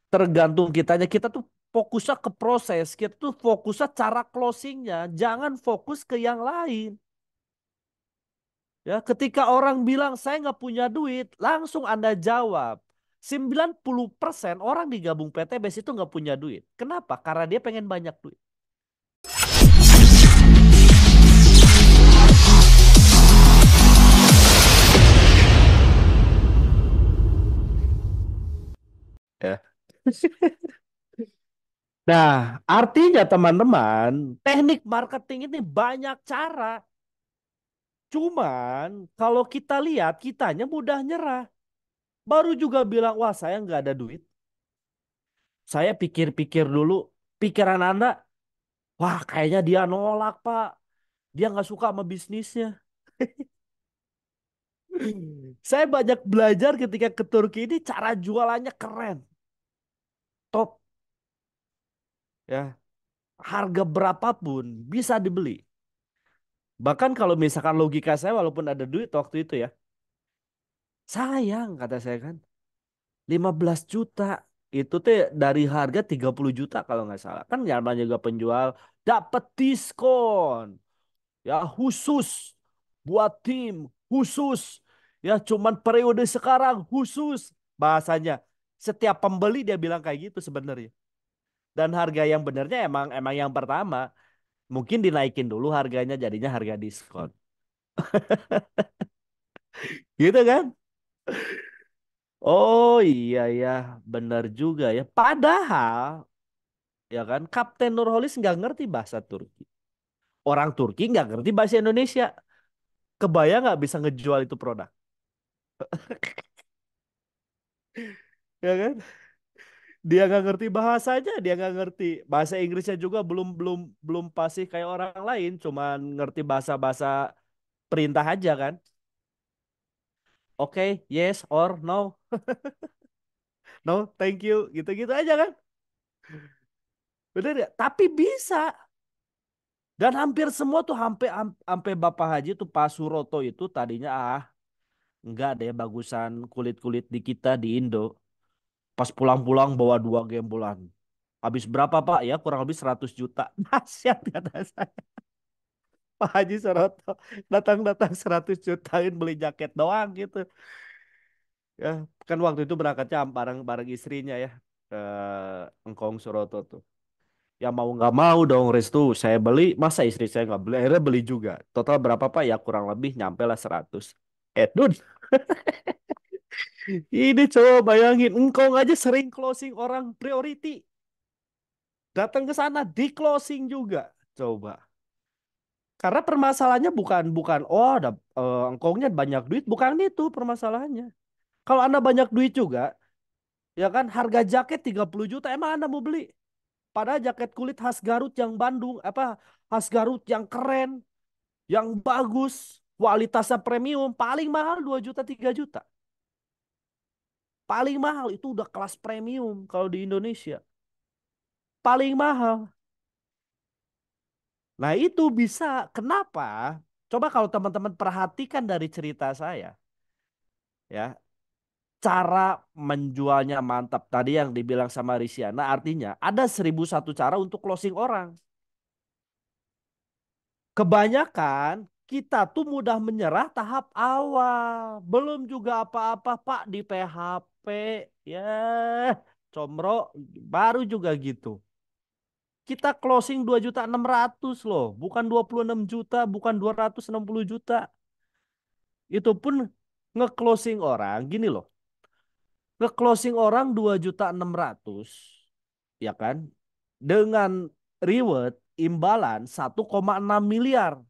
Tergantung kitanya. Kita tuh fokusnya ke proses. Kita tuh fokusnya cara closingnya. Jangan fokus ke yang lain. Ya, ketika orang bilang saya nggak punya duit, langsung Anda jawab. 90% orang di gabung PTBS itu nggak punya duit. Kenapa? Karena dia pengen banyak duit. Ya. Nah, artinya teman-teman, teknik marketing ini banyak cara. Cuman kalau kita lihat, kitanya mudah nyerah. Baru juga bilang, wah saya nggak ada duit. Saya pikir-pikir dulu, pikiran Anda, wah kayaknya dia nolak Pak. Dia nggak suka sama bisnisnya. Saya banyak belajar ketika ke Turki ini cara jualannya keren. Top ya. Harga berapapun bisa dibeli. Bahkan kalau misalkan logika saya walaupun ada duit waktu itu ya. Sayang kata saya kan. 15 juta. Itu teh dari harga 30 juta kalau nggak salah. Kan namanya juga penjual dapat diskon. Ya khusus buat tim. Khusus. Ya cuman periode sekarang khusus. Bahasanya. Setiap pembeli dia bilang kayak gitu sebenarnya. Dan harga yang benernya emang emang yang pertama. Mungkin dinaikin dulu harganya jadinya harga diskon. Gitu kan? Oh iya ya, benar juga ya. Padahal ya kan Kapten Nurholis nggak ngerti bahasa Turki. Orang Turki nggak ngerti bahasa Indonesia. Kebayang nggak bisa ngejual itu produk? Ya kan? Dia nggak ngerti bahasanya, dia nggak ngerti bahasa Inggrisnya juga belum belum belum pasti kayak orang lain, cuman ngerti bahasa-bahasa perintah aja kan. Oke, yes or no, no, thank you, gitu-gitu aja kan. Bener ya? Tapi bisa. Dan hampir semua tuh hampir sampai Bapak Haji tuh Pak Suroto itu tadinya enggak deh bagusan kulit-kulit di kita di Indo. Pas pulang-pulang bawa dua gembolan. Habis berapa Pak? Ya kurang lebih 100 juta. Dahsyat kata saya. Pak Haji Suroto datang-datang 100 jutain beli jaket doang gitu. Ya, kan waktu itu berangkatnya bareng-bareng istrinya ya. Engkong Suroto tuh. Ya mau nggak mau dong Restu saya beli masa istri saya nggak beli akhirnya beli juga total berapa Pak ya kurang lebih nyampe lah 100. Dun, ini coba bayangin engkau aja sering closing orang priority datang ke sana di closing juga coba karena permasalahannya bukan bukan oh ada engkongnya banyak duit bukan itu permasalahannya kalau Anda banyak duit juga ya kan harga jaket 30 juta emang Anda mau beli padahal jaket kulit khas Garut yang Bandung apa khas Garut yang keren yang bagus, kualitasnya premium, paling mahal 2 juta 3 juta. Paling mahal itu udah kelas premium kalau di Indonesia. Paling mahal. Nah, itu bisa. Kenapa? Coba kalau teman-teman perhatikan dari cerita saya, ya. Cara menjualnya mantap tadi yang dibilang sama Risiana artinya ada 1.001 cara untuk closing orang. Kebanyakan kita tuh mudah menyerah tahap awal. Belum juga apa-apa Pak di PHP. Ya, comro baru juga gitu. Kita closing 2.600.000 loh. Bukan 26 juta, bukan 260 juta. Itu pun nge-closing orang gini loh. Nge-closing orang 2.600.000 ya kan? Dengan reward imbalan 1,6 miliar.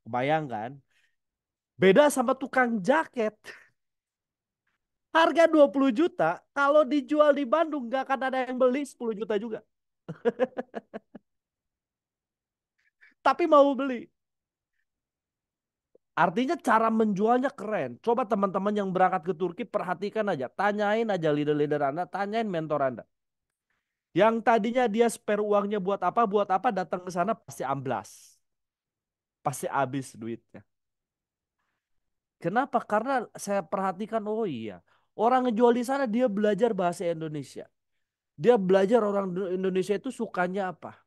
Kebayangkan? Beda sama tukang jaket. Harga 20 juta, kalau dijual di Bandung nggak akan ada yang beli 10 juta juga. Tapi mau beli. Artinya cara menjualnya keren. Coba teman-teman yang berangkat ke Turki perhatikan aja. Tanyain aja leader-leader Anda, tanyain mentor Anda. Yang tadinya dia spare uangnya buat apa, datang ke sana pasti amblas. Pasti habis duitnya. Kenapa? Karena saya perhatikan, oh iya. Orang ngejual di sana dia belajar bahasa Indonesia. Dia belajar orang Indonesia itu sukanya apa.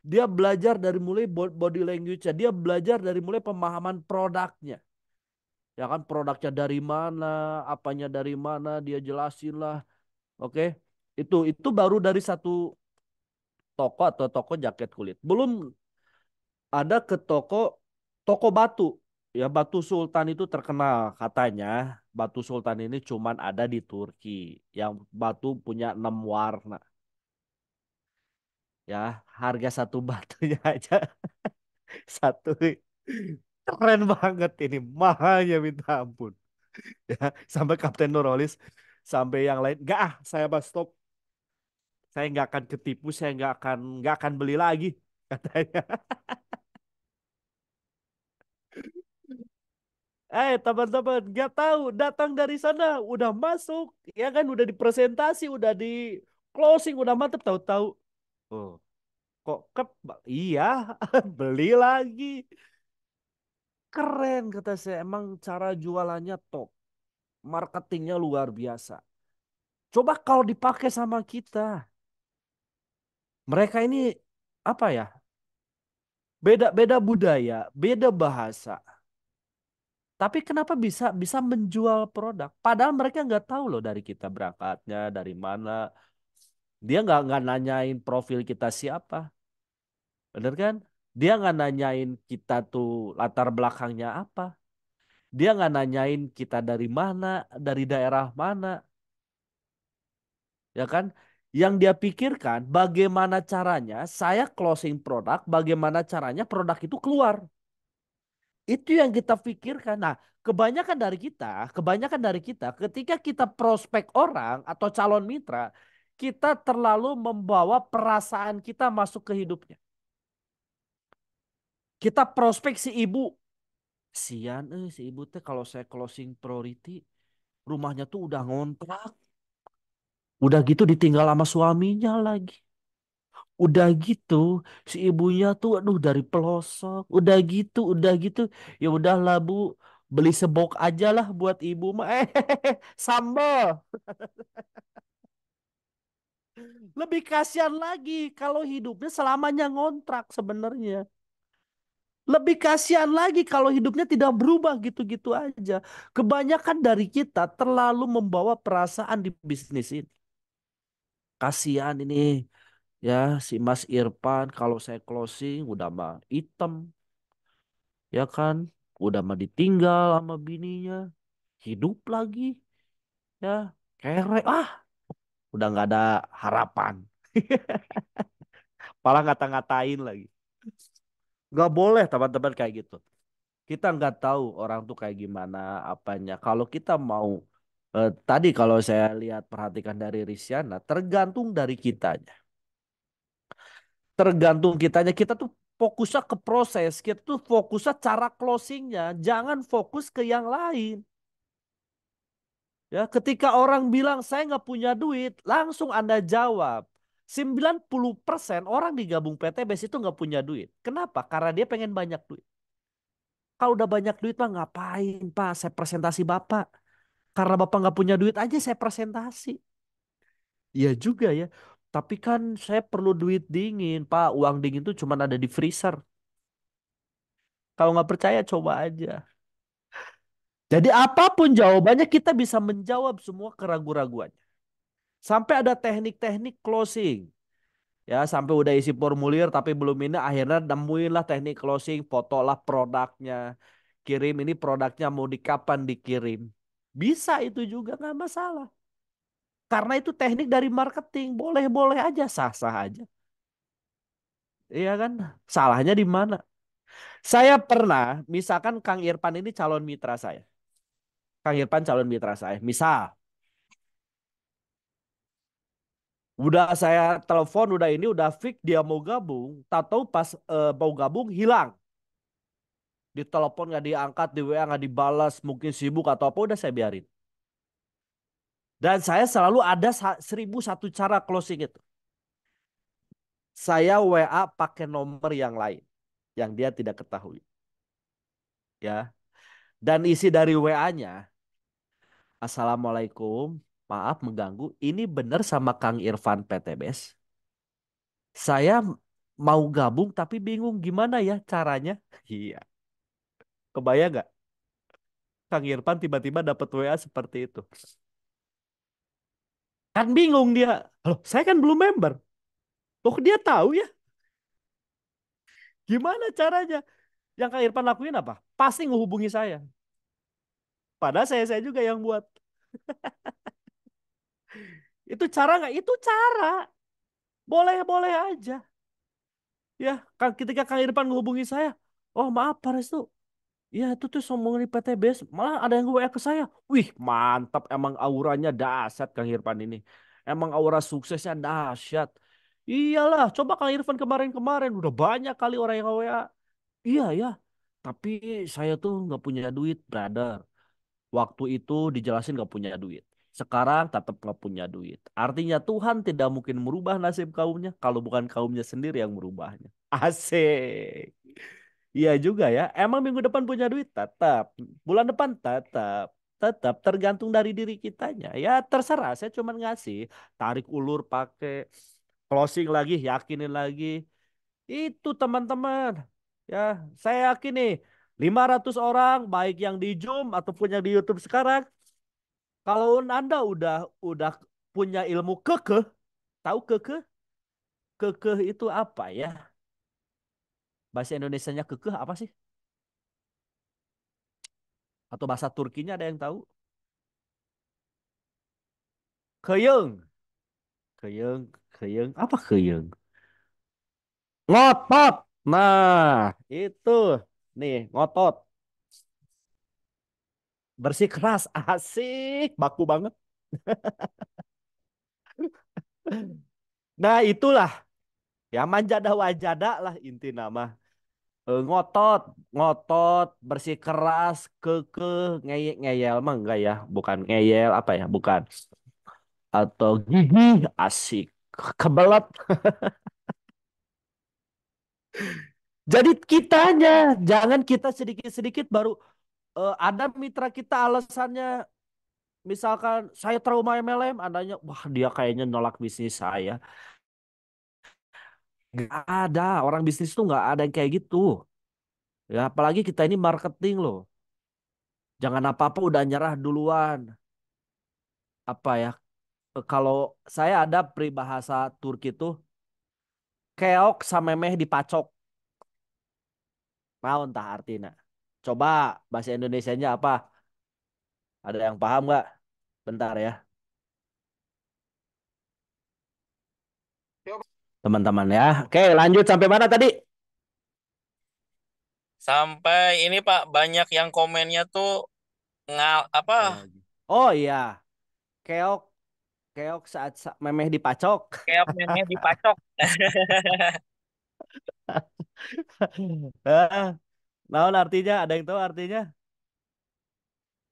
Dia belajar dari mulai body language-nya. Dia belajar dari mulai pemahaman produknya. Ya kan produknya dari mana, apanya dari mana, dia jelasin lah. Oke. Itu baru dari satu toko atau toko jaket kulit. Belum ada ke toko batu. Ya Batu Sultan itu terkenal katanya. Batu Sultan ini cuman ada di Turki. Yang batu punya 6 warna. Ya harga satu batunya aja satu. Keren banget ini. Mahalnya minta ampun. Ya, sampai Kapten Nurholis sampai yang lain. Enggak ah, saya bahas stop. Saya nggak akan ketipu, saya nggak akan beli lagi katanya. Teman-teman, nggak tahu datang dari sana udah masuk, ya kan udah dipresentasi, udah di closing, udah mantep tahu-tahu. Oh, kok iya, beli lagi. Keren kata saya, emang cara jualannya top, marketingnya luar biasa. Coba kalau dipakai sama kita, mereka ini apa ya? Beda-beda budaya, beda bahasa. Tapi kenapa bisa bisa menjual produk? Padahal mereka nggak tahu loh dari kita berangkatnya, dari mana. Dia nggak nanyain profil kita siapa, bener kan? Dia nggak nanyain kita tuh latar belakangnya apa. Dia nggak nanyain kita dari mana, dari daerah mana, ya kan? Yang dia pikirkan bagaimana caranya saya closing produk, bagaimana caranya produk itu keluar. Itu yang kita pikirkan. Nah, kebanyakan dari kita, ketika kita prospek orang atau calon mitra, kita terlalu membawa perasaan kita masuk ke hidupnya. Kita prospek si ibu. Sian, si ibu teh kalau saya closing priority, rumahnya tuh udah ngontrak. Udah gitu ditinggal sama suaminya lagi. Udah gitu, si ibunya tuh aduh dari pelosok. Udah gitu. Ya udahlah Bu, beli sebok aja lah buat ibu mah. Sambal. Lebih kasihan lagi kalau hidupnya selamanya ngontrak sebenarnya. Lebih kasihan lagi kalau hidupnya tidak berubah gitu-gitu aja. Kebanyakan dari kita terlalu membawa perasaan di bisnis ini. Kasihan ini ya si Mas Irfan kalau saya closing udah mah hitam ya kan. Udah mah ditinggal sama bininya. Hidup lagi ya. Kere udah nggak ada harapan. Malah ngata-ngatain lagi. Nggak boleh teman-teman kayak gitu. Kita nggak tahu orang tuh kayak gimana apanya. Kalau kita mau tadi kalau saya lihat perhatikan dari Risyana, tergantung dari kitanya. Tergantung kitanya. Kita tuh fokusnya ke proses. Kita tuh fokusnya cara closingnya. Jangan fokus ke yang lain. Ya, ketika orang bilang saya nggak punya duit, langsung Anda jawab. 90% orang di gabung PTBS itu nggak punya duit. Kenapa? Karena dia pengen banyak duit. Kalau udah banyak duit mah ngapain Pak? Saya presentasi Bapak. Karena Bapak nggak punya duit aja saya presentasi. Iya juga ya. Tapi kan saya perlu duit dingin, Pak. Uang dingin tuh cuma ada di freezer. Kalau nggak percaya coba aja. Jadi apapun jawabannya kita bisa menjawab semua keraguan-raguannya. Sampai ada teknik-teknik closing. Ya sampai udah isi formulir tapi belum ini akhirnya nemuin lah teknik closing. Fotolah produknya. Kirim ini produknya mau di kapan dikirim. Bisa itu juga nggak masalah. Karena itu teknik dari marketing. Boleh-boleh aja, sah-sah aja. Iya kan? Salahnya di mana? Saya pernah, misalkan Kang Irfan ini calon mitra saya. Kang Irfan calon mitra saya. Misal, udah saya telepon, udah ini, udah fix dia mau gabung. Tahu pas mau gabung hilang. Ditelepon nggak diangkat, di WA nggak dibalas, mungkin sibuk atau apa, udah saya biarin. Dan saya selalu ada 1001 cara closing itu. Saya WA pakai nomor yang lain, yang dia tidak ketahui. Ya. Dan isi dari WA-nya Assalamualaikum, maaf mengganggu. Ini benar sama Kang Irfan PTBS. Saya mau gabung tapi bingung gimana ya caranya. Iya, kebayang nggak? Kang Irfan tiba-tiba dapat WA seperti itu. Kan bingung dia. Loh, saya kan belum member. Loh, dia tahu ya? Gimana caranya? Yang Kang Irfan lakuin apa? Pasti ngehubungi saya. Padahal saya juga yang buat. Itu cara nggak? Itu cara. Boleh-boleh aja. Ya, ketika Kang Irfan menghubungi saya, oh maaf Pak Restu, ya itu tuh sombong di PTBS, malah ada yang WA ke saya. Wih, mantap, emang auranya dahsyat Kang Irfan ini. Emang aura suksesnya dahsyat. Iyalah, coba Kang Irfan kemarin-kemarin udah banyak kali orang yang WA. Iya ya, tapi saya tuh nggak punya duit, brother. Waktu itu dijelasin gak punya duit. Sekarang tetap gak punya duit. Artinya Tuhan tidak mungkin merubah nasib kaumnya kalau bukan kaumnya sendiri yang merubahnya. Asik. Iya juga ya. Emang minggu depan punya duit? Tetap. Bulan depan tetap. Tetap tergantung dari diri kitanya. Ya terserah. Saya cuma ngasih. Tarik ulur pakai. Closing lagi. Yakinin lagi. Itu teman-teman. Ya, saya yakin nih 500 orang baik yang di Zoom ataupun yang di YouTube sekarang, kalau Anda udah punya ilmu kekeh, tahu kekeh? Kekeh itu apa ya? Bahasa Indonesianya kekeh apa sih? Atau bahasa Turkinya ada yang tahu? Keyeng, keyeng, keyeng. Apa keyeng? Ngotot. Nah, itu nih ngotot. Bersih keras, asik, baku banget. Nah, itulah ya manjada wajada lah inti nama. Ngotot, ngotot, bersih keras, kekeh, ngeyel, ngeyel mah enggak ya, bukan ngeyel apa ya, bukan. Atau gigih, asik, kebelet. Jadi kitanya, jangan kita sedikit-sedikit baru ada mitra kita alasannya, misalkan saya trauma MLM, adanya, wah dia kayaknya nolak bisnis saya. Gak ada, orang bisnis tuh nggak ada yang kayak gitu. Ya, apalagi kita ini marketing loh. Jangan apa-apa udah nyerah duluan. Apa ya? Kalau saya ada peribahasa Turki tuh keok samemeh dipacok. Mau entah artinya. Coba bahasa Indonesianya apa? Ada yang paham nggak? Bentar ya, teman-teman ya. Oke, lanjut sampai mana tadi? Sampai ini Pak, banyak yang komennya tuh ngal apa Oh iya, keok, keok saat memeh dipacok. kayak memeh dipacok. Ah, naon artinya? Ada yang tahu artinya?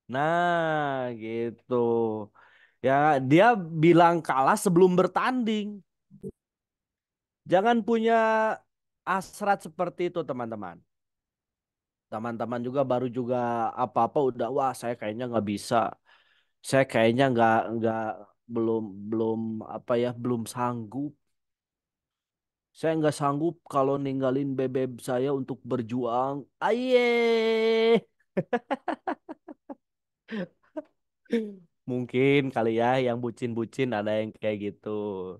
Nah, gitu. Ya, dia bilang kalah sebelum bertanding. Jangan punya hasrat seperti itu, teman-teman. Teman-teman juga baru juga apa-apa udah wah saya kayaknya nggak bisa. Saya kayaknya nggak belum belum apa ya belum sanggup. Saya nggak sanggup kalau ninggalin bebek saya untuk berjuang. Aye. Mungkin kali ya yang bucin-bucin ada yang kayak gitu.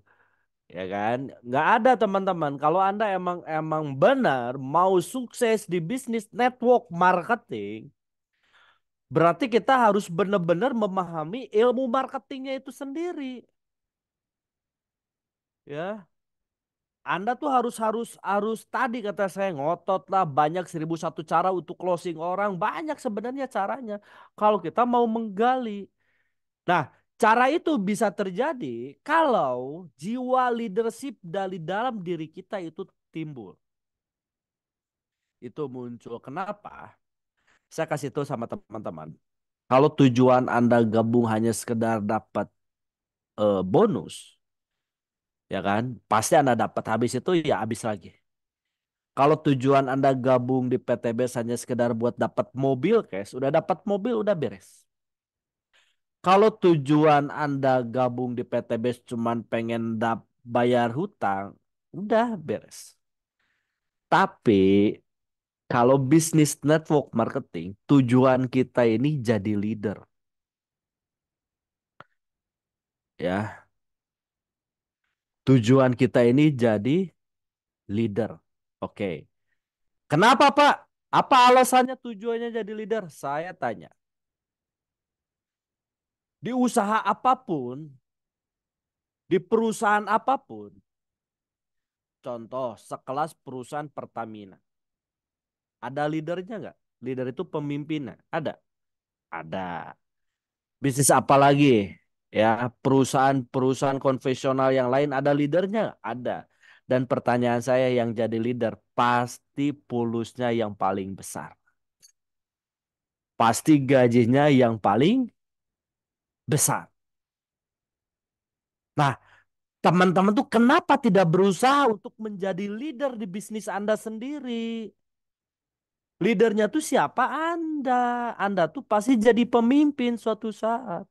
Ya kan? Nggak ada teman-teman. Kalau Anda emang emang benar mau sukses di bisnis network marketing, berarti kita harus benar-benar memahami ilmu marketingnya itu sendiri. Ya, Anda tuh harus harus harus tadi kata saya ngotot lah banyak 1001 cara untuk closing orang banyak sebenarnya caranya kalau kita mau menggali. Nah, cara itu bisa terjadi kalau jiwa leadership dari dalam diri kita itu timbul. Itu muncul. Kenapa? Saya kasih tahu sama teman-teman. Kalau tujuan Anda gabung hanya sekedar dapat bonus, ya kan? Pasti Anda dapat habis itu ya habis lagi. Kalau tujuan Anda gabung di PTB hanya sekedar buat dapat mobil cash, udah dapat mobil udah beres. Kalau tujuan Anda gabung di PTBS cuman pengen bayar hutang, udah beres. Tapi kalau bisnis network marketing, tujuan kita ini jadi leader, ya. Tujuan kita ini jadi leader. Oke. Kenapa, Pak? Apa alasannya tujuannya jadi leader? Saya tanya. Di usaha apapun, di perusahaan apapun, contoh sekelas perusahaan Pertamina. Ada leadernya nggak? Leader itu pemimpinnya. Ada. Ada. Bisnis apa lagi? Ya, perusahaan-perusahaan konvensional yang lain ada leadernya nggak? Ada. Dan pertanyaan saya yang jadi leader pasti pulusnya yang paling besar. Pasti gajinya yang paling besar. Nah, teman-teman tuh kenapa tidak berusaha untuk menjadi leader di bisnis Anda sendiri? Leadernya tuh siapa Anda? Anda tuh pasti jadi pemimpin suatu saat.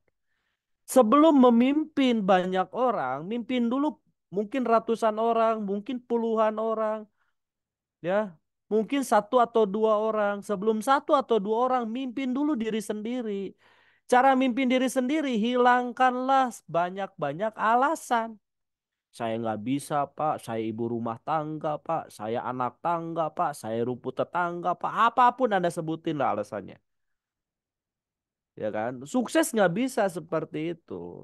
Sebelum memimpin banyak orang, mimpin dulu mungkin ratusan orang, mungkin puluhan orang, ya. Mungkin satu atau dua orang. Sebelum satu atau dua orang, mimpin dulu diri sendiri. Cara mimpin diri sendiri, hilangkanlah banyak-banyak alasan. Saya nggak bisa, Pak. Saya ibu rumah tangga, Pak. Saya anak tangga, Pak. Saya rumput tetangga, Pak. Apapun Anda sebutin lah alasannya. Ya kan? Sukses nggak bisa seperti itu.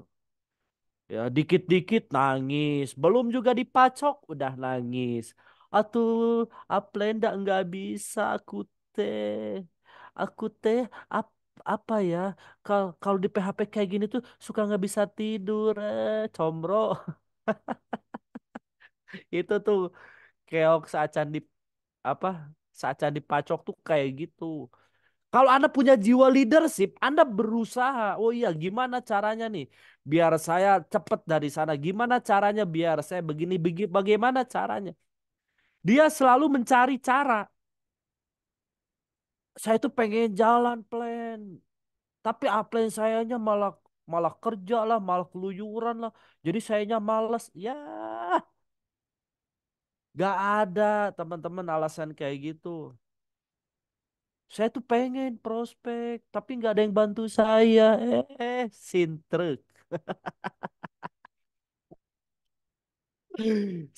Ya, dikit-dikit nangis. Belum juga dipacok, udah nangis. Atuh, Aplenda nggak bisa aku teh. Aku teh ap- apa ya? Kalau di PHP kayak gini tuh suka nggak bisa tidur. Combro. Itu tuh keok seacan di apa seacan dipacok tuh kayak gitu. Kalau Anda punya jiwa leadership, Anda berusaha. Oh iya, gimana caranya nih biar saya cepat dari sana? Gimana caranya biar saya begini, begini, bagaimana caranya? Dia selalu mencari cara. Saya tuh pengen jalan plan, tapi plan sayanya malah malah kerja lah, malah keluyuran lah. Jadi sayanya malas. Ya, gak ada teman-teman alasan kayak gitu. Saya tuh pengen prospek, tapi nggak ada yang bantu saya. Sintrek.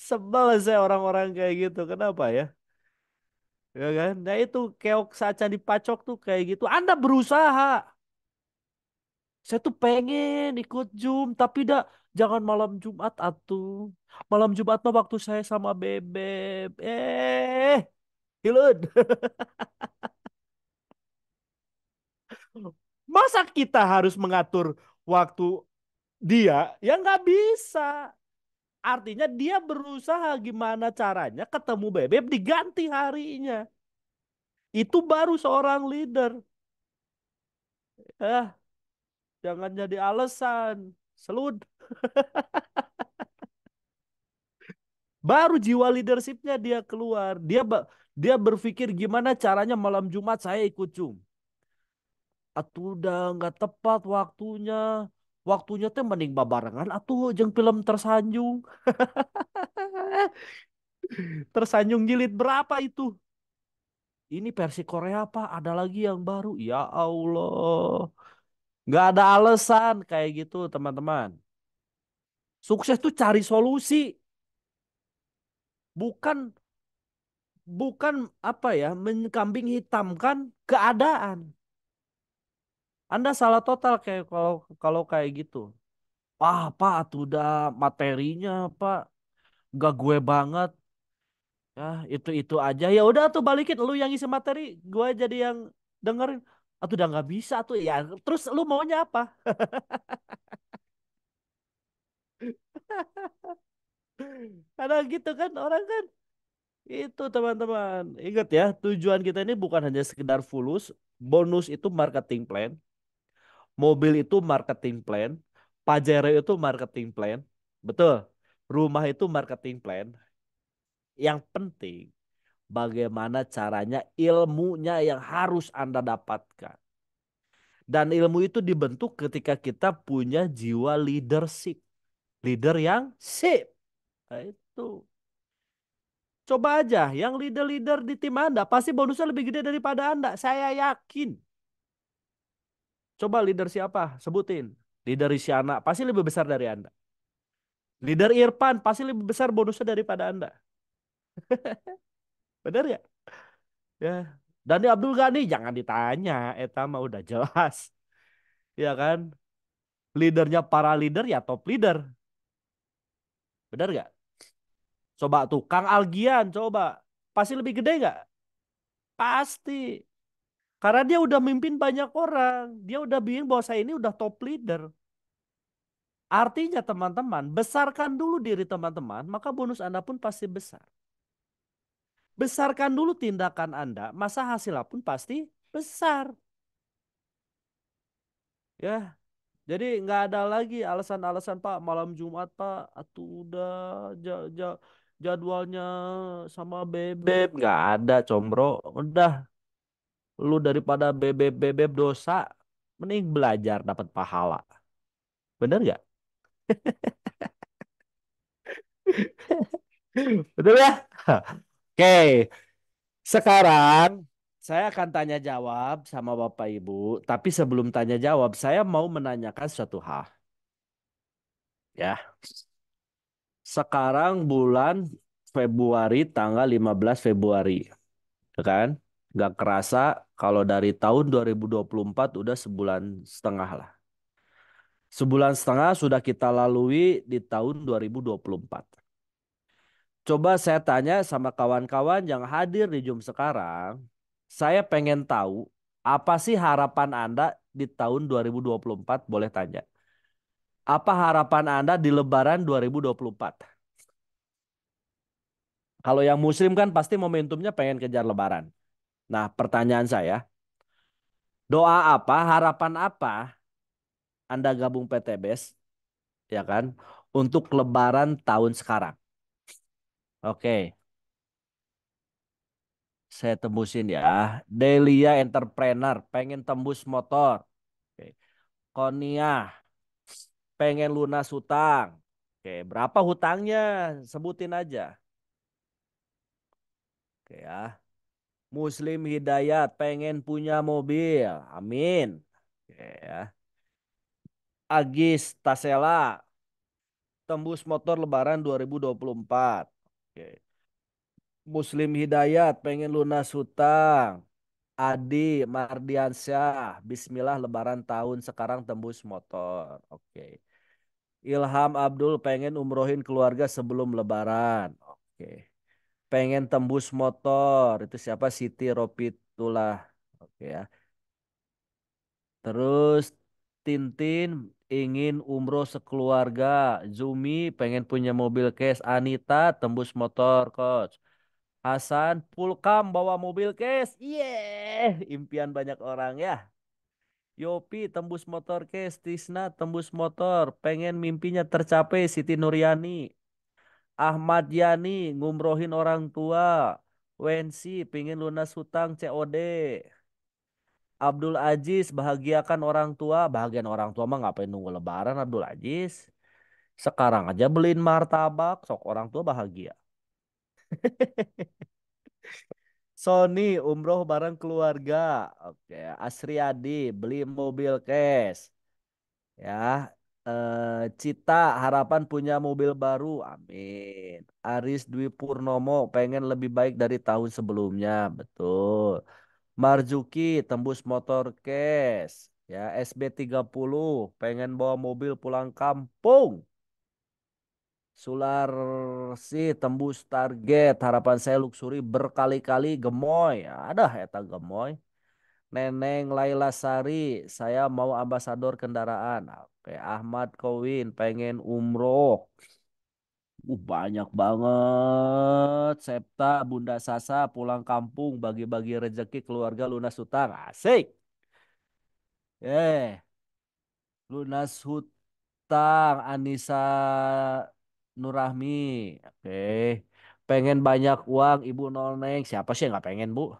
Sebel saya orang-orang kayak gitu. Kenapa ya? Ya kan? Nah itu keok saca dipacok tuh kayak gitu. Anda berusaha. Saya tuh pengen ikut Zoom, tapi jangan malam Jumat atuh. Malam Jumat mah waktu saya sama Bebek. Hilud. Masa kita harus mengatur waktu dia? Ya nggak bisa. Artinya dia berusaha gimana caranya ketemu Bebek diganti harinya. Itu baru seorang leader. Eh, jangan jadi alasan. Selud. Baru jiwa leadershipnya dia keluar. Dia berpikir gimana caranya malam Jumat saya ikut Zoom. Atuh udah nggak tepat waktunya. Waktunya teh mending babarengan atuh jeung film tersanjung. Tersanjung jilid berapa itu? Ini versi Korea Pak, ada lagi yang baru. Ya Allah. Nggak ada alasan kayak gitu teman-teman. Sukses tuh cari solusi. Bukan bukan apa ya, menkambing hitamkan keadaan. Anda salah total kayak kalau kalau kayak gitu. Pak, tuh udah materinya, Pak. Gak gue banget. Ya, itu aja. Ya udah tuh balikin lu yang isi materi, gue jadi yang dengerin. Atau udah nggak bisa tuh ya. Terus lu maunya apa? Ada gitu kan orang kan. Itu teman-teman. Ingat ya, tujuan kita ini bukan hanya sekedar fulus. Bonus itu marketing plan. Mobil itu marketing plan. Pajero itu marketing plan. Betul. Rumah itu marketing plan. Yang penting bagaimana caranya ilmunya yang harus Anda dapatkan. Dan ilmu itu dibentuk ketika kita punya jiwa leadership. Leader yang sip. Nah, itu. Coba aja, yang leader-leader di tim Anda pasti bonusnya lebih gede daripada Anda. Saya yakin. Coba leader siapa? Sebutin. Leader Isyana pasti lebih besar dari Anda. Leader Irfan pasti lebih besar bonusnya daripada Anda. Benar ya? Ya. Dani Abdul Ghani jangan ditanya. Eta mah udah jelas. Ya kan? Leadernya para leader ya top leader. Benar gak? Coba tuh, Kang Algian coba. Pasti lebih gede nggak? Pasti. Karena dia udah mimpin banyak orang. Dia udah bilang bahwa saya ini udah top leader. Artinya teman-teman, besarkan dulu diri teman-teman, maka bonus Anda pun pasti besar. Besarkan dulu tindakan Anda, masa hasilnya pun pasti besar. Ya, jadi nggak ada lagi alasan-alasan Pak malam Jumat Pak, atuh udah jadwalnya sama bebek nggak ada combro. Udah, lu daripada bebek dosa, mending belajar dapat pahala. Bener nggak? Betul ya? Oke, sekarang saya akan tanya jawab sama Bapak Ibu, tapi sebelum tanya jawab, saya mau menanyakan suatu hal. Ya, sekarang bulan Februari, tanggal 15 Februari, ya kan? Gak kerasa kalau dari tahun 2024 udah sebulan setengah lah. Sebulan setengah sudah kita lalui di tahun 2024. Coba saya tanya sama kawan-kawan yang hadir di Zoom sekarang. Saya pengen tahu apa sih harapan Anda di tahun 2024? Boleh tanya. Apa harapan Anda di Lebaran 2024? Kalau yang Muslim kan pasti momentumnya pengen kejar Lebaran. Nah, pertanyaan saya, doa apa, harapan apa Anda gabung PTBS, ya kan, untuk Lebaran tahun sekarang? Oke, saya tembusin ya. Delia Entrepreneur, pengen tembus motor. Oke. Konia, pengen lunas hutang. Oke, berapa hutangnya? Sebutin aja. Oke ya. Muslim Hidayat, pengen punya mobil. Amin. Oke ya. Agis Tasela, tembus motor Lebaran 2024. Oke. Muslim Hidayat, pengen lunas hutang. Adi Mardiansyah, Bismillah Lebaran tahun sekarang tembus motor. Oke. Ilham Abdul pengen umrohin keluarga sebelum Lebaran. Oke. Pengen tembus motor. Itu siapa? Siti Ropitulah. Oke ya. Terus Tintin ingin umroh sekeluarga. Zumi pengen punya mobil case. Anita tembus motor, coach. Hasan Pulkam bawa mobil case. Impian banyak orang ya. Yopi tembus motor case. Tisna tembus motor. Pengen mimpinya tercapai. Siti Nuryani. Ahmad Yani ngumrohin orang tua. Wensi pingin lunas hutang COD. Abdul Aziz bahagiakan orang tua. Bahagian orang tua mah ngapain nunggu lebaran Abdul Aziz. Sekarang aja beliin martabak. Sok orang tua bahagia. Sony umroh bareng keluarga. Oke. Asriadi beli mobil cash. Ya. Cita harapan punya mobil baru. Amin. Aris Dwi Purnomo pengen lebih baik dari tahun sebelumnya. Betul. Marzuki tembus motor cash. Ya, SB30 pengen bawa mobil pulang kampung. Sularsi tembus target. Harapan saya luxury berkali-kali gemoy. Ada eta gemoy. Neneng Laila Sari, saya mau ambasador kendaraan. Oke, Ahmad Kowin pengen umroh. Banyak banget. Septa, Bunda Sasa pulang kampung bagi-bagi rezeki keluarga lunas hutang. Asik. Lunas hutang Anissa Nurahmi. Oke. Pengen banyak uang Ibu Noneng. Siapa sih yang nggak pengen, Bu?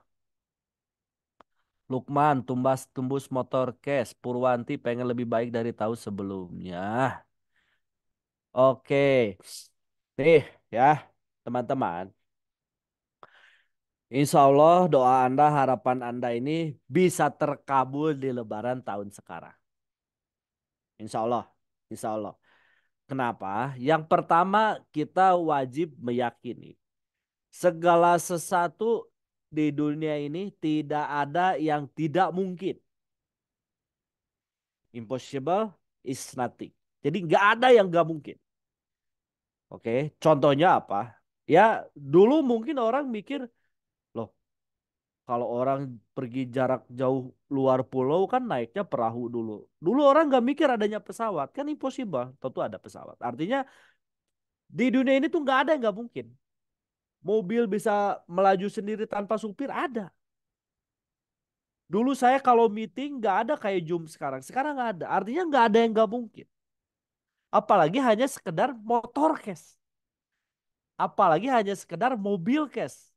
Lukman, tembus motor cash. Purwanti pengen lebih baik dari tahun sebelumnya. Oke. Nih ya, teman-teman. Insya Allah doa Anda, harapan Anda ini bisa terkabul di Lebaran tahun sekarang. Insya Allah. Insya Allah. Kenapa? Yang pertama kita wajib meyakini. Segala sesuatu di dunia ini tidak ada yang tidak mungkin. Impossible is nothing. Jadi nggak ada yang nggak mungkin. Oke, contohnya apa? Ya dulu mungkin orang mikir, loh kalau orang pergi jarak jauh luar pulau kan naiknya perahu dulu. Dulu orang nggak mikir adanya pesawat, kan impossible. Tentu ada pesawat. Artinya di dunia ini tuh nggak ada yang nggak mungkin. Mobil bisa melaju sendiri tanpa supir ada. Dulu saya kalau meeting nggak ada kayak Zoom sekarang. Sekarang nggak ada. Artinya nggak ada yang nggak mungkin. Apalagi hanya sekedar motor cash. Apalagi hanya sekedar mobil cash.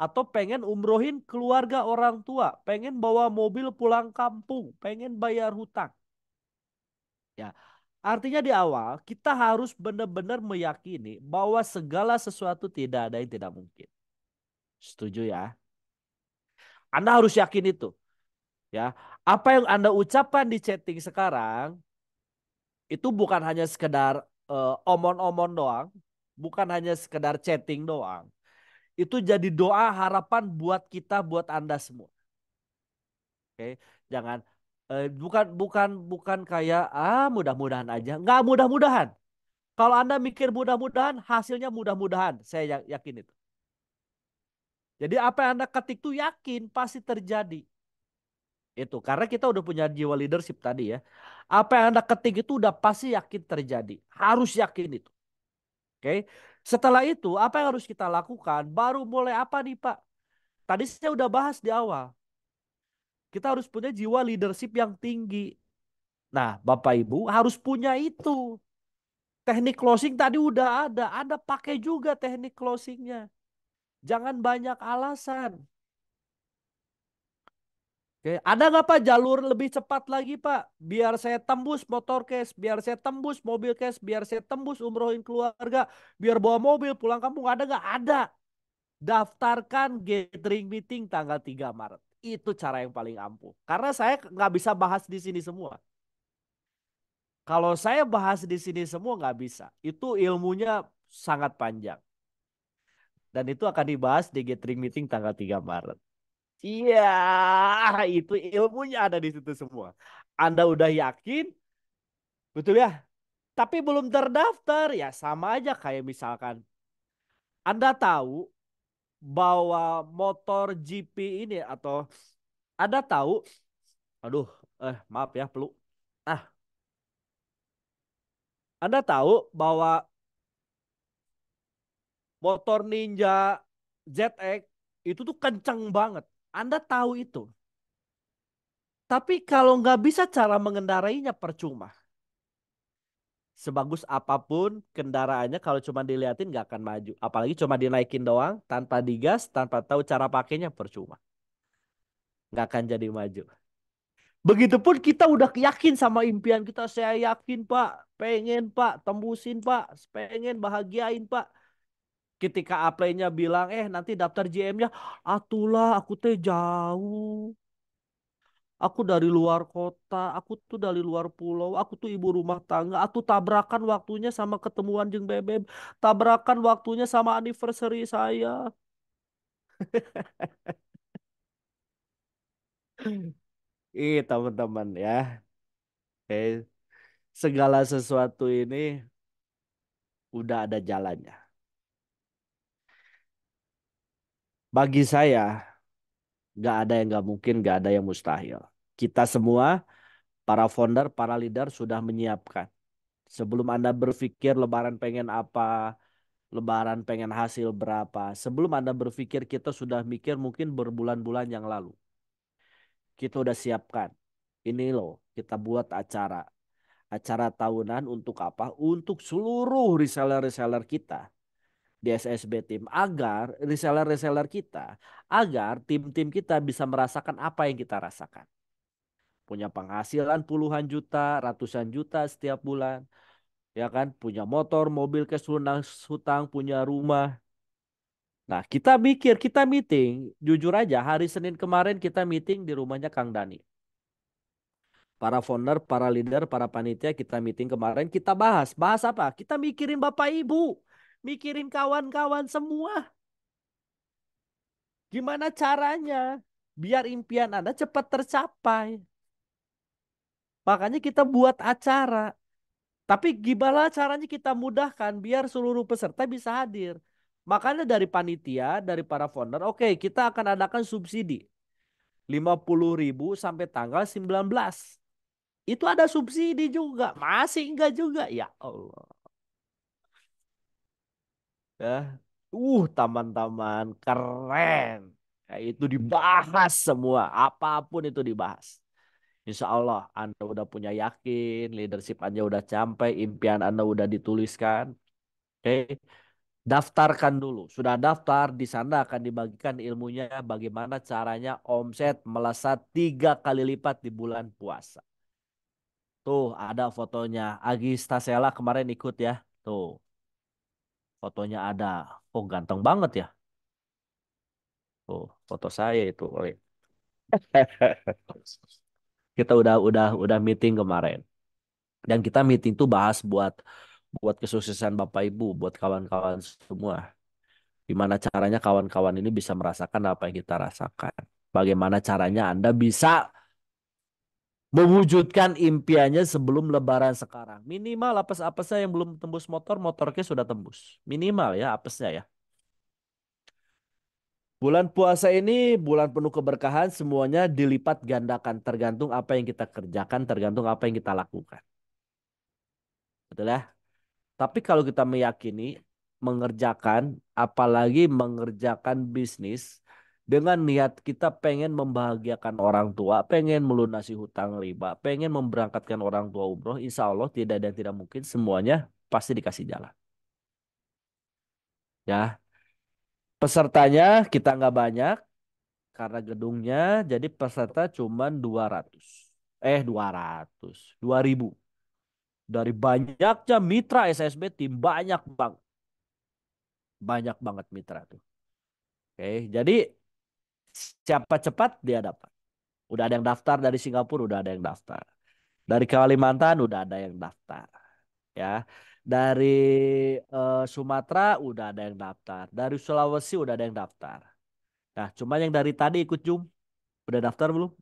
Atau pengen umrohin keluarga orang tua. Pengen bawa mobil pulang kampung. Pengen bayar hutang. Ya, artinya di awal kita harus benar-benar meyakini bahwa segala sesuatu tidak ada yang tidak mungkin. Setuju ya? Anda harus yakin itu. Ya, apa yang Anda ucapkan di chatting sekarang itu bukan hanya sekedar omon-omon doang, bukan hanya sekedar chatting doang. Itu jadi doa harapan buat kita, buat Anda semua. Oke, jangan bukan bukan bukan kayak mudah-mudahan aja. Nggak mudah-mudahan. Kalau Anda mikir mudah-mudahan, hasilnya mudah-mudahan. Saya yakin itu. Jadi apa yang Anda ketik tuh yakin pasti terjadi. Itu karena kita udah punya jiwa leadership tadi ya. Apa yang Anda ketik itu udah pasti yakin terjadi. Harus yakin itu. Oke. Setelah itu apa yang harus kita lakukan? Baru mulai apa nih Pak? Tadi saya udah bahas di awal. Kita harus punya jiwa leadership yang tinggi. Nah, Bapak Ibu harus punya itu. Teknik closing tadi udah ada. Anda pakai juga teknik closingnya. Jangan banyak alasan. Oke, ada nggak Pak jalur lebih cepat lagi Pak? Biar saya tembus motor cash, biar saya tembus mobil cash, biar saya tembus umrohin keluarga, biar bawa mobil pulang kampung. Ada nggak? Ada. Daftarkan gathering meeting tanggal 3 Maret. Itu cara yang paling ampuh. Karena saya nggak bisa bahas di sini semua. Kalau saya bahas di sini semua nggak bisa. Itu ilmunya sangat panjang. Dan itu akan dibahas di gathering meeting tanggal 3 Maret. Iya, itu ilmunya ada di situ semua. Anda udah yakin, betul ya? Tapi belum terdaftar, ya sama aja kayak misalkan Anda tahu bahwa motor GP ini atau Anda tahu, aduh, maaf ya, peluk. Ah, Anda tahu bahwa motor Ninja ZX itu tuh kencang banget. Anda tahu itu. Tapi kalau nggak bisa cara mengendarainya percuma. Sebagus apapun kendaraannya kalau cuma diliatin nggak akan maju. Apalagi cuma dinaikin doang tanpa digas, tanpa tahu cara pakainya percuma. Nggak akan jadi maju. Begitupun kita udah yakin sama impian kita. Saya yakin Pak, pengen Pak, tembusin Pak, pengen bahagiain Pak. Ketika apply-nya bilang, nanti daftar JM-nya, atulah aku teh jauh. Aku dari luar kota, aku tuh dari luar pulau, aku tuh ibu rumah tangga, aku tabrakan waktunya sama ketemuan jeung bebek, tabrakan waktunya sama anniversary saya. Teman-teman ya, eh, segala sesuatu ini udah ada jalannya. Bagi saya, nggak ada yang nggak mungkin, nggak ada yang mustahil. Kita semua, para founder, para leader sudah menyiapkan. Sebelum Anda berpikir Lebaran pengen apa, Lebaran pengen hasil berapa. Sebelum Anda berpikir kita sudah mikir mungkin berbulan-bulan yang lalu. Kita udah siapkan. Ini loh kita buat acara. Acara tahunan untuk apa? Untuk seluruh reseller-reseller kita. di SSB Team agar reseller-reseller kita, agar tim-tim kita bisa merasakan apa yang kita rasakan. Punya penghasilan puluhan juta, ratusan juta setiap bulan, ya kan? Punya motor, mobil cash lunas hutang, punya rumah. Nah, kita mikir, kita meeting, jujur aja hari Senin kemarin kita meeting di rumahnya Kang Dani. Para founder, para leader, para panitia kita meeting kemarin, kita bahas. Bahas apa? Kita mikirin Bapak Ibu, mikirin kawan-kawan semua. Gimana caranya biar impian Anda cepat tercapai. Makanya kita buat acara. Tapi gimana caranya kita mudahkan biar seluruh peserta bisa hadir. Makanya dari panitia, dari para founder, oke kita akan adakan subsidi. 50.000 sampai tanggal 19. Itu ada subsidi juga. Masih enggak juga. Ya Allah. Ya. Taman-taman keren. Ya, itu dibahas semua. Apapun itu dibahas. Insya Allah Anda udah punya yakin, leadership Anda udah sampai, impian Anda udah dituliskan. Oke, daftarkan dulu. Sudah daftar, di sana akan dibagikan ilmunya bagaimana caranya omset melesat 3 kali lipat di bulan puasa. Tuh ada fotonya. Agis Tasela kemarin ikut ya. Tuh fotonya ada. Oh ganteng banget ya. Tuh foto saya itu. Kita udah meeting kemarin. Dan kita meeting tuh bahas buat buat kesuksesan Bapak Ibu, buat kawan-kawan semua. Gimana caranya kawan-kawan ini bisa merasakan apa yang kita rasakan. Bagaimana caranya Anda bisa mewujudkan impiannya sebelum Lebaran sekarang. Minimal apes-apesnya yang belum tembus motor, motornya sudah tembus. Minimal ya apesnya ya. Bulan puasa ini bulan penuh keberkahan, semuanya dilipat gandakan tergantung apa yang kita kerjakan, tergantung apa yang kita lakukan. Betul ya? Tapi kalau kita meyakini mengerjakan, apalagi mengerjakan bisnis dengan niat kita pengen membahagiakan orang tua, pengen melunasi hutang riba, pengen memberangkatkan orang tua umroh, insya Allah tidak ada yang tidak mungkin, semuanya pasti dikasih jalan. Ya, pesertanya kita nggak banyak karena gedungnya, jadi peserta cuma 200. 2.000. Dari banyaknya mitra SSB tim banyak bang, banyak banget mitra tuh. Oke, jadi siapa cepat dia dapat. Udah ada yang daftar dari Singapura, udah ada yang daftar. Dari Kalimantan udah ada yang daftar, ya. Dari Sumatera udah ada yang daftar. Dari Sulawesi udah ada yang daftar. Nah, cuma yang dari tadi ikut Zoom, udah daftar belum?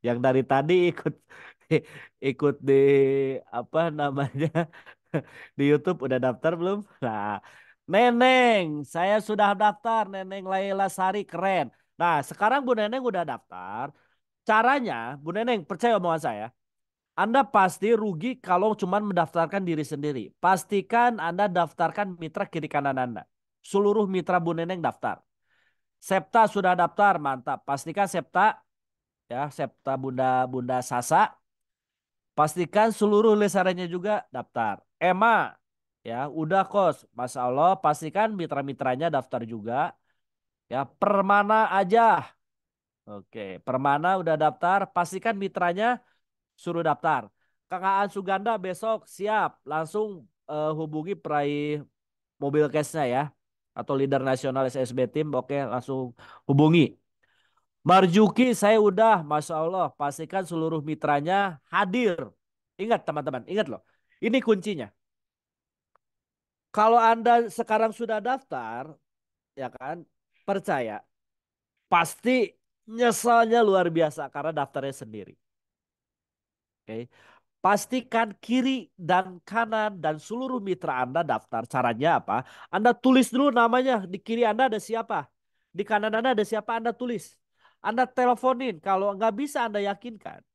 Yang dari tadi ikut ikut di apa namanya di YouTube udah daftar belum? Nah, Neneng, saya sudah daftar. Neneng Laila Sari keren. Nah, sekarang Bu Neneng udah daftar. Caranya, Bu Neneng percaya omongan saya. Anda pasti rugi kalau cuma mendaftarkan diri sendiri. Pastikan Anda daftarkan mitra kiri kanan Anda. Seluruh mitra Bu Neneng daftar. Septa sudah daftar, mantap. Pastikan Septa ya, Septa Bunda Bunda Sasa. Pastikan seluruh lesarannya juga daftar. Emma ya, udah kos. Masya Allah, pastikan mitra-mitranya daftar juga. Ya, Permana aja. Oke, Permana udah daftar. Pastikan mitranya suruh daftar. Kang Aan Suganda besok siap. Langsung hubungi peraih mobil cashnya ya. Atau leader nasional SSB Team. Oke, langsung hubungi. Marjuki saya udah, Masya Allah, pastikan seluruh mitranya hadir. Ingat teman-teman, ingat loh. Ini kuncinya. Kalau Anda sekarang sudah daftar, ya kan, percaya, pasti nyesalnya luar biasa karena daftarnya sendiri. Oke. Pastikan kiri dan kanan dan seluruh mitra Anda daftar. Caranya apa? Anda tulis dulu namanya. Di kiri Anda ada siapa? Di kanan Anda ada siapa? Anda tulis. Anda teleponin. Kalau nggak bisa Anda yakinkan.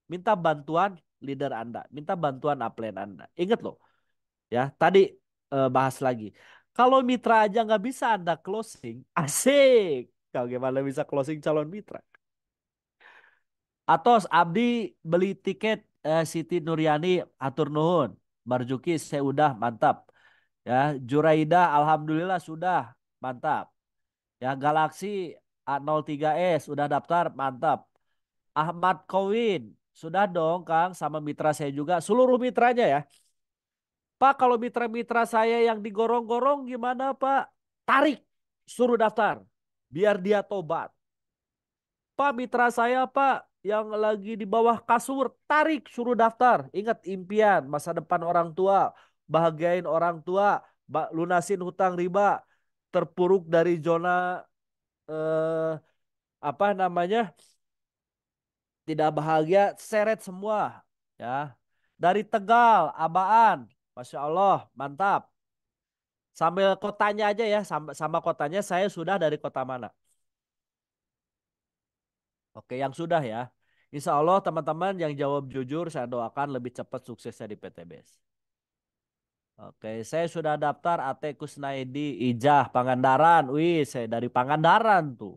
Minta bantuan leader Anda, minta bantuan upline Anda. Ingat loh, ya tadi bahas lagi. Kalau mitra aja nggak bisa Anda closing, asik. Kalau gimana bisa closing calon mitra? Atau Abdi beli tiket Siti Nuryani atur nuhun. Marjuki saya udah mantap. Ya, Juraida alhamdulillah sudah. Mantap. Ya, Galaxy A03s udah daftar, mantap. Ahmad Kowin sudah dong, Kang, sama mitra saya juga, seluruh mitranya ya. Pak, kalau mitra-mitra saya yang digorong-gorong gimana, Pak? Tarik, suruh daftar. Biar dia tobat. Pak, mitra saya, Pak, yang lagi di bawah kasur, tarik, suruh daftar. Ingat impian, masa depan orang tua, bahagiain orang tua, lunasin hutang riba, terpuruk dari zona eh, apa namanya, tidak bahagia, seret semua. Ya, dari Tegal, Abaan, Masya Allah, mantap. Sambil kotanya aja ya, sama kotanya saya sudah dari kota mana. Oke, yang sudah ya. Insya Allah teman-teman yang jawab jujur saya doakan lebih cepat suksesnya di PTBS. Oke, saya sudah daftar AT Kusnaidi Ijah Pangandaran. Wih, saya dari Pangandaran tuh.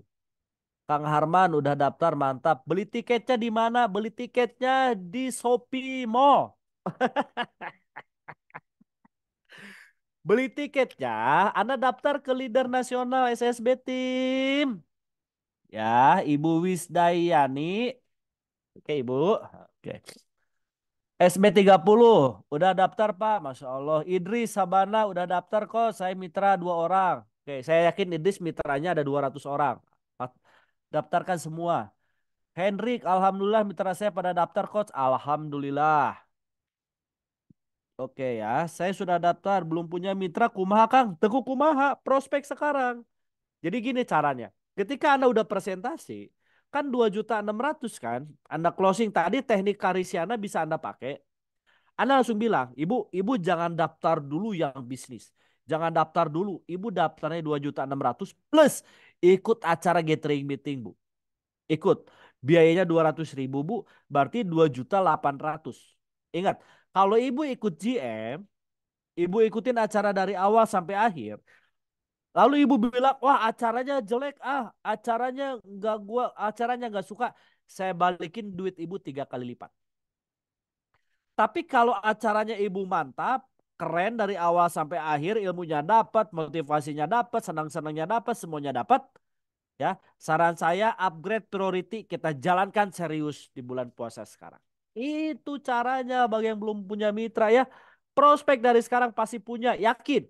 Kang Harman udah daftar mantap. Beli tiketnya di mana? Beli tiketnya di Shopee Mall. Beli tiketnya, Anda daftar ke leader nasional SSB tim. Ya, Ibu Wisdayani. Oke, Ibu. Oke. SB 30 udah daftar Pak, Masya Allah. Idris Sabana udah daftar kok, saya mitra 2 orang. Oke, saya yakin Idris mitranya ada 200 orang. Daftarkan semua. Hendrik, Alhamdulillah mitra saya pada daftar coach. Alhamdulillah. Oke ya, saya sudah daftar, belum punya mitra kumaha Kang. Teguh kumaha, prospek sekarang. Jadi gini caranya. Ketika Anda udah presentasi, kan 2.600.000 kan. Anda closing tadi teknik Karisiana bisa Anda pakai. Anda langsung bilang, ibu jangan daftar dulu yang bisnis. Jangan daftar dulu. Ibu daftarnya 2.600.000 plus ikut acara gathering meeting, Bu. Ikut. Biayanya 200.000, Bu. Berarti 2.800.000. Ingat, kalau ibu ikut GM, ibu ikutin acara dari awal sampai akhir. Lalu ibu bilang, wah acaranya jelek, acaranya nggak suka. Saya balikin duit ibu 3 kali lipat. Tapi kalau acaranya ibu mantap, keren dari awal sampai akhir, ilmunya dapat, motivasinya dapat, senang-senangnya dapat, semuanya dapat. Ya, saran saya upgrade priority, kita jalankan serius di bulan puasa sekarang. Itu caranya bagi yang belum punya mitra ya. Prospek dari sekarang pasti punya, yakin.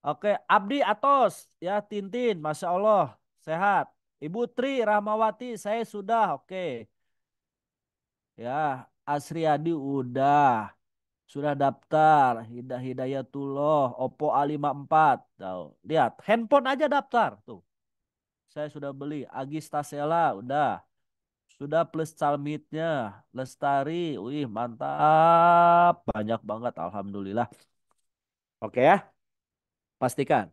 Oke, Abdi Atos, ya Tintin, Masya Allah, sehat. Ibu Tri Rahmawati, saya sudah, oke. Ya, Asriadi udah. Sudah daftar. Hidayatullah. Oppo A54. Tuh. Lihat. Handphone aja daftar. Tuh. Saya sudah beli. Agista Sela. Udah. Sudah plus calmitnya. Lestari. Wih mantap. Banyak banget. Alhamdulillah. Oke ya. Pastikan.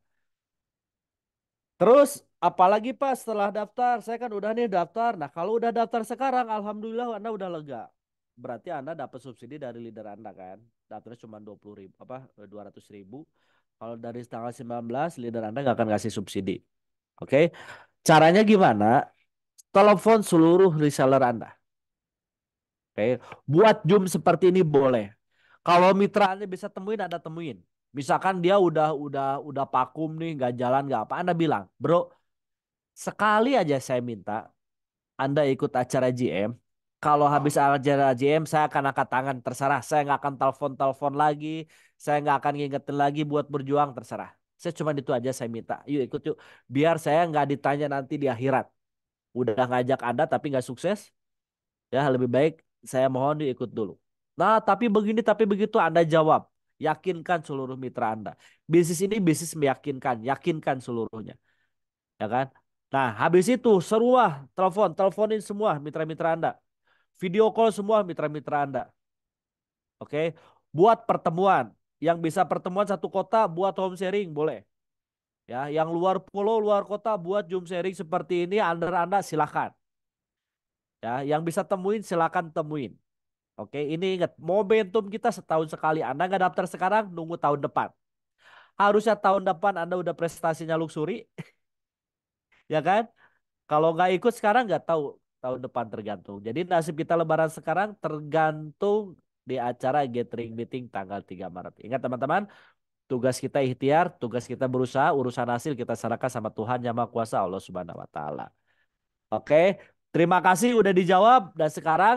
Terus apalagi Pak setelah daftar? Saya kan udah nih daftar. Nah kalau udah daftar sekarang. Alhamdulillah Anda udah lega. Berarti Anda dapat subsidi dari leader Anda kan. Daftarnya cuma 20.000. Apa? 200.000. Kalau dari tanggal 19 leader Anda nggak akan kasih subsidi. Oke. Caranya gimana? Telepon seluruh reseller Anda. Oke. Buat Zoom seperti ini boleh. Kalau mitra Anda bisa temuin, Anda temuin. Misalkan dia udah vakum nih, nggak jalan, nggak apa, Anda bilang, bro, sekali aja saya minta Anda ikut acara GM. Kalau habis acara GM, saya akan angkat tangan, terserah. Saya nggak akan telepon-telepon lagi, saya nggak akan ngingetin lagi buat berjuang, terserah. Saya cuma itu aja saya minta. Yuk ikut yuk. Biar saya nggak ditanya nanti di akhirat. Udah ngajak Anda tapi nggak sukses, ya lebih baik saya mohon diikut dulu. Nah, tapi begini, tapi begitu Anda jawab. Yakinkan seluruh mitra Anda. Bisnis ini bisnis meyakinkan, yakinkan seluruhnya, ya kan? Nah, habis itu semua teleponin semua mitra-mitra Anda. Video call semua mitra-mitra Anda. Oke. Buat pertemuan. Yang bisa pertemuan satu kota buat home sharing boleh. Ya, yang luar pulau, luar kota buat Zoom sharing seperti ini Anda silakan. Ya, yang bisa temuin silakan temuin. Oke, ini ingat momentum kita setahun sekali. Anda nggak daftar sekarang, nunggu tahun depan. Harusnya tahun depan Anda udah prestasinya luxury, ya kan? Kalau nggak ikut sekarang nggak tahu tahun depan tergantung. Jadi nasib kita Lebaran sekarang tergantung di acara gathering meeting tanggal 3 Maret. Ingat teman-teman, tugas kita ikhtiar, tugas kita berusaha, urusan hasil kita serahkan sama Tuhan Yang Maha Kuasa Allah Subhanahu wa taala. Oke, terima kasih udah dijawab dan sekarang